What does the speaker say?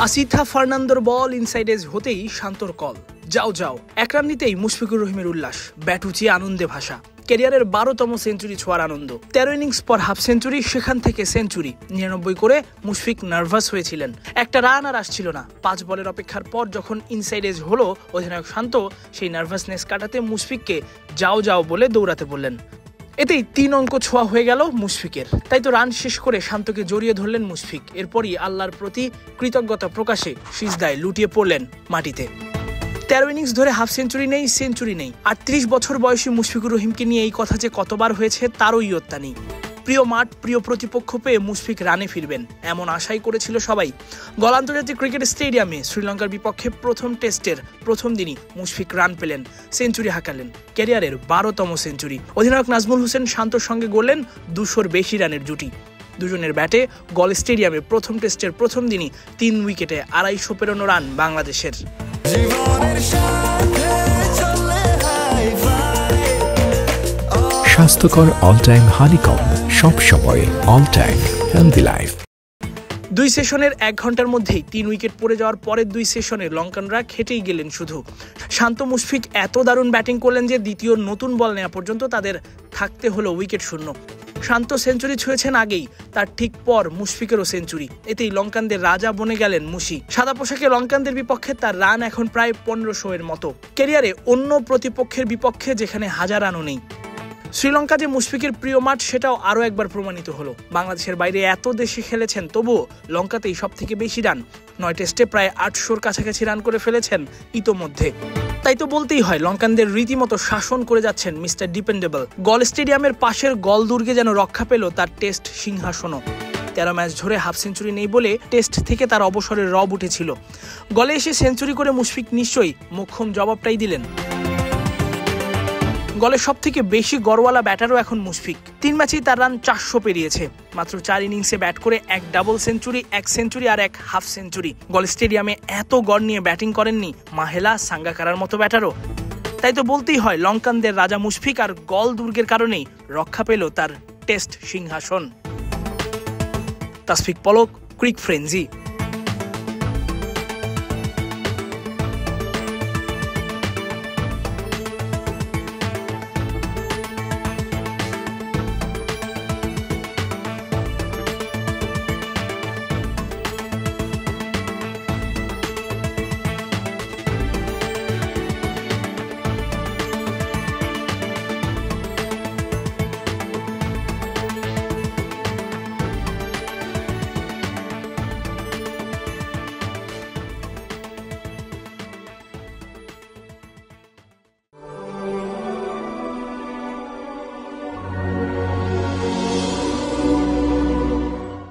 আসিথা ফার্নান্দোর বল inside edge হতেই শান্তর call, যাও যাও। 1 রান নিতেই মুশফিকুর রহিমের উল্লাস, ব্যাট উঁচিয়ে আনন্দে ভাসা। ক্যারিয়ারের 12তম সেঞ্চুরি ছোঁয়ার আনন্দ। 13 ইনিংস পর হাফ সেঞ্চুরি, সেখান থেকে সেঞ্চুরি। 99 করে মুশফিক নার্ভাস হয়েছিলেন, একটা রান আর আসছিল না। 5 বলের অপেক্ষার পর যখন ইনসাইড এজ হলো, অধিনায়ক শান্ত সেই নার্ভাসনেস কাটাতে মুশফিককে যাও যাও বলে দৌড়াতে বললেন। এতেই 3 অঙ্ক ছোঁয়া হয়ে গেল মুশফিকের। তাই তো রান শেষ করে শান্তকে জড়িয়ে ধরলেন মুশফিক। এরপরই আল্লাহর প্রতি কৃতজ্ঞতা প্রকাশে সিজদায় লুটিয়ে পড়লেন মাটিতে। 13 ইনিংস ধরে হাফ সেঞ্চুরি নেই, সেঞ্চুরি নেই। 38 বছর বয়সী মুশফিকুর রহিমকে নিয়ে এই কথা যে কতবার হয়েছে তারও ইয়ত্তা নেই। প্রিয় মাঠ, প্রিয় প্রতিপক্ষ পেয়ে মুশফিক রানে ফিরবেন এমন আশাই করেছিল সবাই। গল আন্তর্জাতিক ক্রিকেট স্টেডিয়ামে শ্রীলঙ্কার বিপক্ষে প্রথম টেস্টের প্রথম দিনই মুশফিক রান পেলেন, সেঞ্চুরি হাঁকালেন, ক্যারিয়ারের 12তম সেঞ্চুরি। অধিনায়ক নাজমুল হোসেন শান্তর সঙ্গে গড়লেন 200-র বেশি রানের জুটি। দুজনের ব্যাটে গল স্টেডিয়ামে প্রথম টেস্টের প্রথম দিনই 3 উইকেটে 250 রান বাংলাদেশের। স্বাস্থ্যকর অল টাইম হানিকম, সব সময় অল টাইম হেলদি লাইফ। 2 সেশনের 1 ঘন্টার মধ্যেই 3 উইকেট পড়ে যাওয়ার পরের 2 সেশনে লঙ্কানরা খেটেই গেলেন শুধু। শান্ত মুশফিক এত দারুণ ব্যাটিং করলেন যে দ্বিতীয় নতুন বল নেওয়া পর্যন্ত তাদের থাকতে হলো উইকেট শূন্য। শান্ত সেঞ্চুরি ছুঁয়েছেন আগেই, তার ঠিক পর মুশফিকেরও সেঞ্চুরি। এতেই লঙ্কানদের রাজা বনে গেলেন মুশি। সাদা পোশাকে লঙ্কানদের বিপক্ষে তার রান এখন প্রায় 1500-এর মতো। ক্যারিয়ারে অন্য প্রতিপক্ষের বিপক্ষে যেখানে 1000 রানও নেই। শ্রীলঙ্কা যে মুশফিকের প্রিয় মাঠ সেটাও আরও একবার প্রমাণিত হলো। বাংলাদেশের বাইরে এত দেশে খেলেছেন, তবুও লঙ্কাতেই সব থেকে বেশি রান। 9 টেস্টে প্রায় 800-র কাছাকাছি রান করে ফেলেছেন ইতোমধ্যে। তাই তো বলতেই হয় লঙ্কানদের রীতিমতো শাসন করে যাচ্ছেন মিস্টার ডিপেন্ডেবল। গল স্টেডিয়ামের পাশের গল দুর্গে যেন রক্ষা পেল তার টেস্ট সিংহাসনও। 13 ম্যাচ ধরে হাফ সেঞ্চুরি নেই বলে টেস্ট থেকে তার অবসরের রব উঠেছিল। গলে এসে সেঞ্চুরি করে মুশফিক নিশ্চয়ই মোক্ষম জবাবটাই দিলেন। গলে সব থেকে বেশি গড়ওয়ালা ব্যাটারও এখন মুশফিক। 3 ম্যাচেই তার রান 400 পেরিয়েছে। মাত্র 4 ইনিংসে ব্যাট করে 1 ডাবল সেঞ্চুরি, 1 সেঞ্চুরি আর 1 হাফ সেঞ্চুরি। গল স্টেডিয়ামে এত গড় নিয়ে ব্যাটিং করেননি মাহেলা, সাঙ্গাকারার মতো ব্যাটারও। তাই তো বলতেই হয় লঙ্কানদের রাজা মুশফিক আর গল দুর্গের কারণেই রক্ষা পেল তার টেস্ট সিংহাসন। তাসফিক পলক, ক্রিক ফ্রেঞ্জি।